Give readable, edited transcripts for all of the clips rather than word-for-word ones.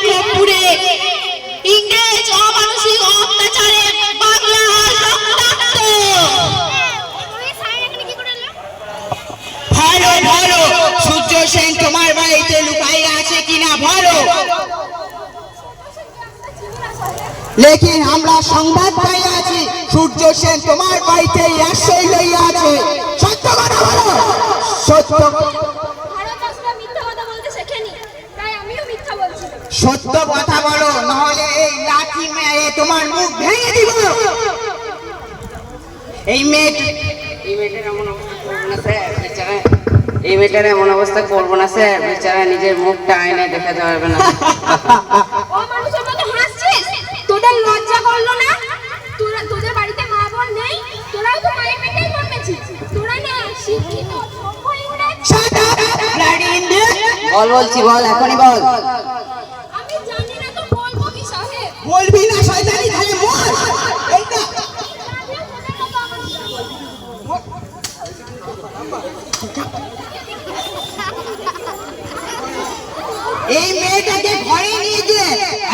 বিক্রমপুরে ইংরেজ অমানসিক অত্যাচারে বাংলা রক্তাক্ত। ভালো ভালো সূর্য সেন তোমার বাড়িতে লুকাইয়া আছে কিনা ভালো। লেকিন আমরা সংবাদ পাইয়াছি সূর্য সেন তোমার বাড়িতে আশ্রয় লইয়া আছে। সত্য কথা বলো। সত্য সত্য কথা বলো, নাহলে এই লাঠি মেরে তোমার মুখ ভেঙে দিব। এই মেয়েটার এমন অবস্থা করবো না স্যার, বেচারা নিজের মুখটা আয়নায় দেখাতে পারবে না। তোদের লজ্জা করলো না? তোদের বাড়িতে মা বোন নেই? তোরাও তো মায়ের পেটেই জন্মেছিস। তোরা না শিক্ষিত বল বলছি, বল এখনই বল। আমি জানি না তো বলবো কি সাহেব? বলবি না শয়তানি তাহলে বল। এইটা এই মেয়েটাকে ঘরে নিয়ে গিয়ে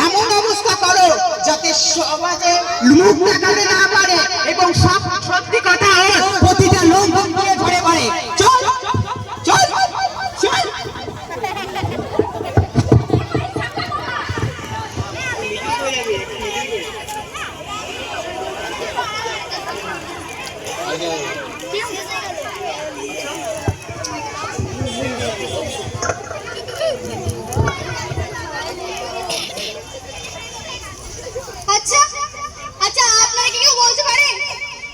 এমন অবস্থা করো যাতে সমাজে মুখ দেখাতে না পারে এবং সব সত্যি কথা প্রতিটা লোক দিয়ে ধরে পারে। চল চল চল। আচ্ছা আচ্ছা, আপনারা কি কেউ বলতে পারেন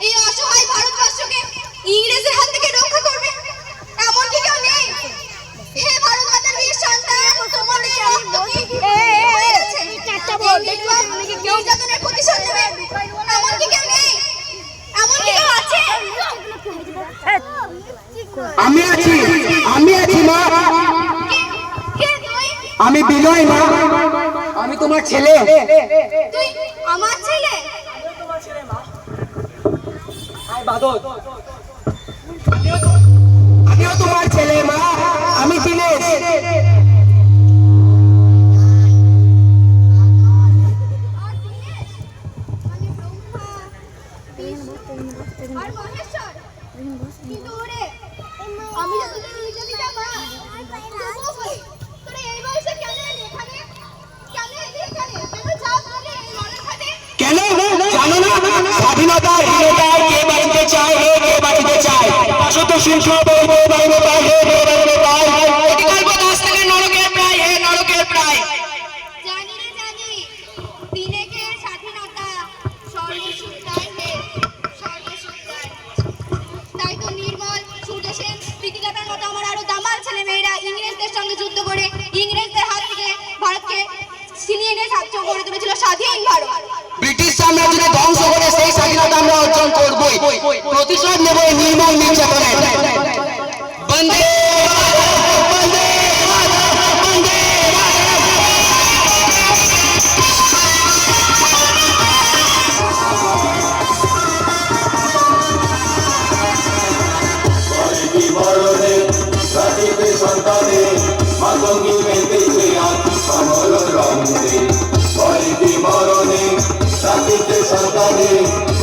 এই অসহায় ভারতবর্ষকে ইংরেজের হাত থেকে রক্ষা করবে? এমন কি কেউ নেই? হে ভারত মাতার বীর সন্তান, তোমাদের রক্ত কি হয়েছে? নির্যাতনের প্রতিশোধ নেবে এমন কি কেউ নেই? এমন কি কেউ আছে? আমি আছি, আমি আছি মা। কে তুই? আমি বিনয় মা, আমি তোমার ছেলে। তুই আমার ছেলে? আমিও তোমার ছেলে মা, আমি দিনেশ। আর মহেশ্বর, কিন্তু ওরে আমি যে তোদের নির্যাতিত মা, তোরা এই বয়সে কেন এলি এখানে? কেন এলি এখানে? কেন যাও তাহলে এই লড়াই ঘাটে? কেন জানো না? স্বাধীনতার হীনতায় কে বাড়িতে চায়, কে বাড়িতে চায়। পাশত শিল্প বলবো বাইরে পায়, বাইরে পায়। অধিকার আজ থেকে নরকের প্রায়, নরকের প্রায়। জানি রে জানি, তিনেকের স্বাধীনতা সর্বসুখদায় হে, সর্বসুখদায়। তাই তো নির্মল, সূর্য সেন, প্রীতিলতার মতো আমার আরো দামাল ছেলে মেয়েরা ইংরেজদের সঙ্গে যুদ্ধ করে ইংরেজদের হাত থেকে ভারতকে ছিনিয়ে নিয়ে স্বাধীন করে তুলেছিল স্বাধীন ভারত। ব্রিটিশ সাম্রাজ্যকে ধ্বংস করে সেই স্বাধীনতা আমরা অর্জন করবই। প্রতিশোধ নেব নির্মল নির্যাতনের। বন্দে বন্দে বন্দে। সন্তানে মাতঙ্গী মেতেছে আজ সমর রঙে। পরেটি মরণে সাথীতে সন্তানে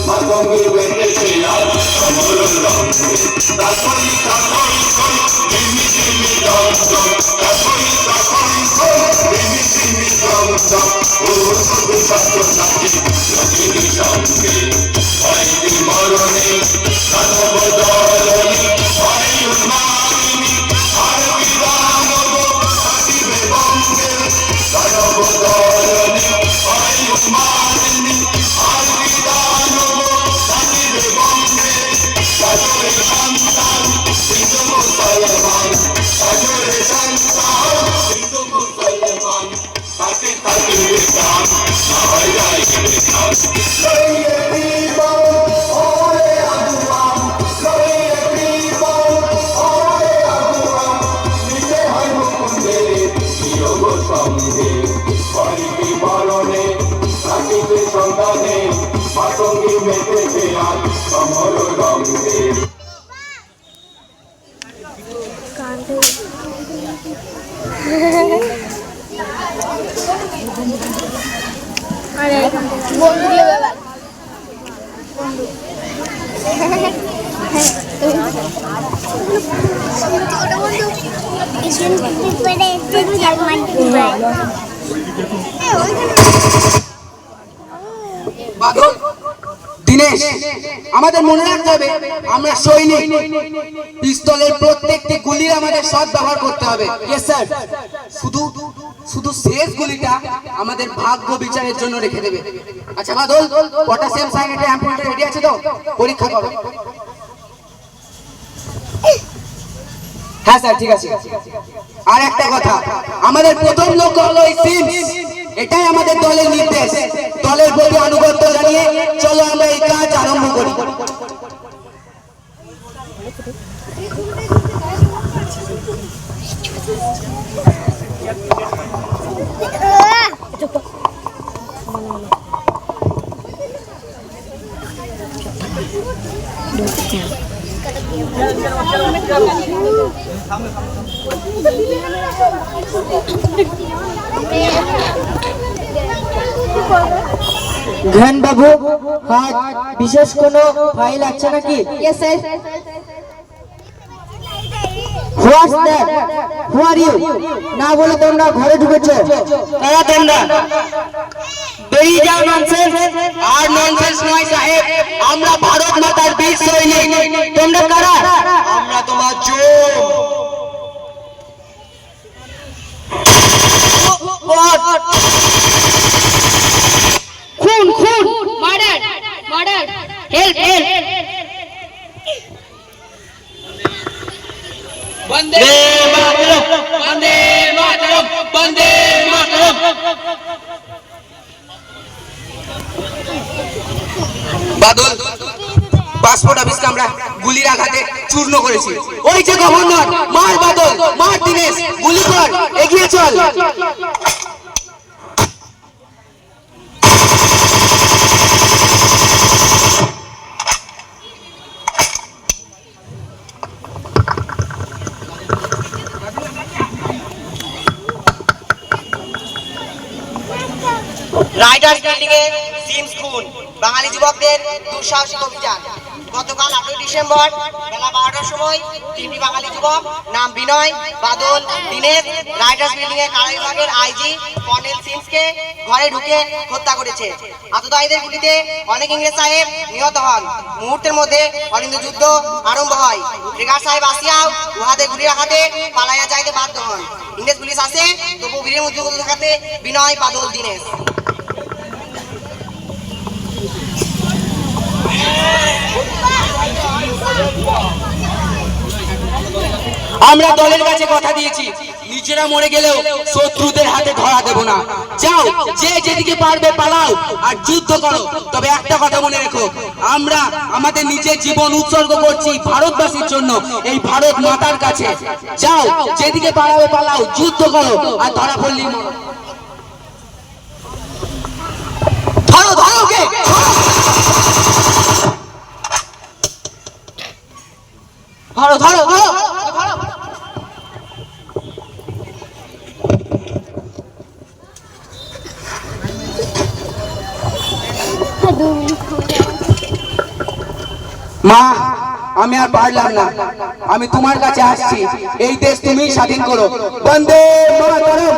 মাতঙ্গী মেতেছে আজ সমর রঙে। তাকই তাকই কই জিমি জিমি দম দম, তাকই তাকই কই জিমি জিমি দম দম। ও শুধু ছাত্র ছাত্রী রজনী সঙ্গে। পরেটি মরণে সাধব দলনী হয় উন্মাদিনী। সন্তানে মাতঙ্গী মেতেছে আজ সমর রঙে। বন্ধুগুলো ব্যাপার বাদল, দিনেশ, আমাদের মনে রাখতে হবে আমরা সৈনিক। পিস্তলের প্রত্যেকটি গুলি আমাদের সৎ ব্যবহার করতে হবে। Yes sir. শুধু শুধু শেষ গুলিটা আমাদের ভাগ্য বিচারের জন্য রেখে দেবে। আচ্ছা বাদল, পটাশিয়াম সায়ানাইড অ্যাম্পুলটা রেডি আছে তো? পরীক্ষা করো। হ্যাঁ স্যার, ঠিক আছে। আর একটা কথা, আমাদের প্রথম লক্ষ্য হলো এই সিমস। এটাই আমাদের দলের নির্দেশ। দলের প্রতি আনুগত্য জানিয়ে চলো আমরা এই কাজ আরম্ভ করি। ঘন বাবু, হাত বিশেষ কোনো ফাইল আছে নাকি? Yes sir what's that? Who are you? না বলে তোমরা ঘরে ঢুকেছো? কারা তোমরা? বেরিয়ে যাও। ননসেন্স। আর ননসেন্স নয় সাহেব, আমরা ভারত মাতার বীর সৈনিক। তোমরা কারা? আমরা তোমার জোর। খুন খুন। Murder murder help help. বন্দে মাতরম, বন্দে মাতরম, বন্দে মাতরম। বাদল, পাসপোর্ট অফিসকে আমরা গুলির আঘাতে চূর্ণ করেছি। ওই যে গভর্নর, মার বাদল, মার দিনেশ, গুলি কর, এগিয়ে চল। রাইটার্স বিল্ডিং এ সিমস খুন, বাঙালি যুবকদের দুঃসাহসিক অভিযান। গতকাল 8 ডিসেম্বর বেলা 12টার সময় তিনটি বাঙালি যুবক নাম বিনয়, বাদল, দীনেশ রাইটার্স বিল্ডিং এর কারা বিভাগের আইজি কর্নেল সিমসকে ঘরে ঢুকে হত্যা করেছে। আততায়ীদের গুলিতে অনেক ইংরেজ সাহেব নিহত হন। মুহূর্তের মধ্যে অলিন্দ যুদ্ধ আরম্ভ হয়। ব্রিগার সাহেব আসিয়াও উহাদের গুলির আঘাতে পালাইয়া যাইতে বাধ্য হন। ইংরেজ পুলিশ আসে, তবু বীরের মধ্যে দেখাতে বিনয়, বাদল, দীনেশ। আমরা দলের কাছে কথা দিয়েছি, নিজেরা মরে গেলেও শত্রুদের হাতে ধরা দেব না। যাও, যে যেদিকে পারবে পালাও আর যুদ্ধ করো। তবে একটা কথা মনে রেখো, আমরা আমাদের নিজের জীবন উৎসর্গ করছি ভারতবাসীর জন্য, এই ভারত মাতার কাছে। যাও, যেদিকে পালাবে পালাও, যুদ্ধ করো, আর ধরা পড়লি মরো। ধরো ধরো ওকে, ধরো ধরো ধরো। মা, আমি আর পারলাম না, আমি তোমার কাছে আসছি। এই দেশ তুমি স্বাধীন করো। বন্দে মাতরম।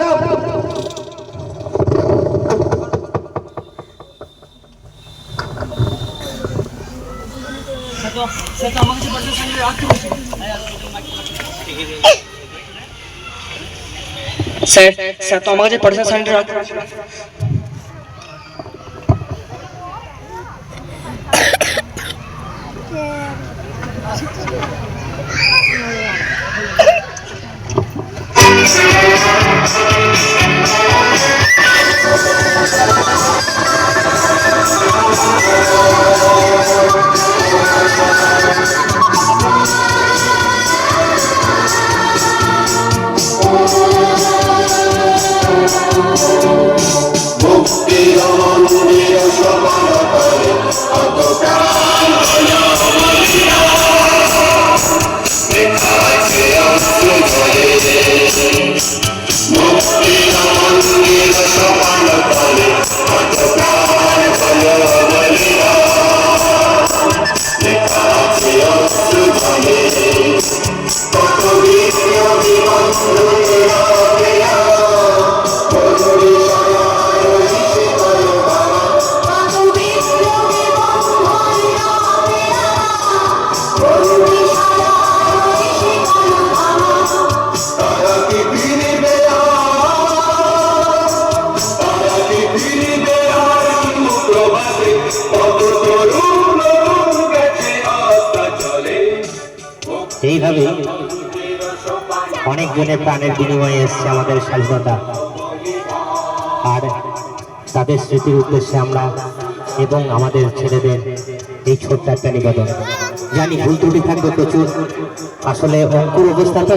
স্যার, স্যার তো আমার কাছে পড়াশোনা সেন্টার রাখতে। মুক্তি অনেক জনের প্রাণের বিনিময়ে এসছে আমাদের স্বাধীনতা, আর তাদের স্মৃতির উদ্দেশ্যে আমরা এবং আমাদের ছেলেদের এই ছোট্ট একটা নিবেদন। জানি ভুল ত্রুটি থাকবে প্রচুর, আসলে অঙ্কুর অবস্থা তো।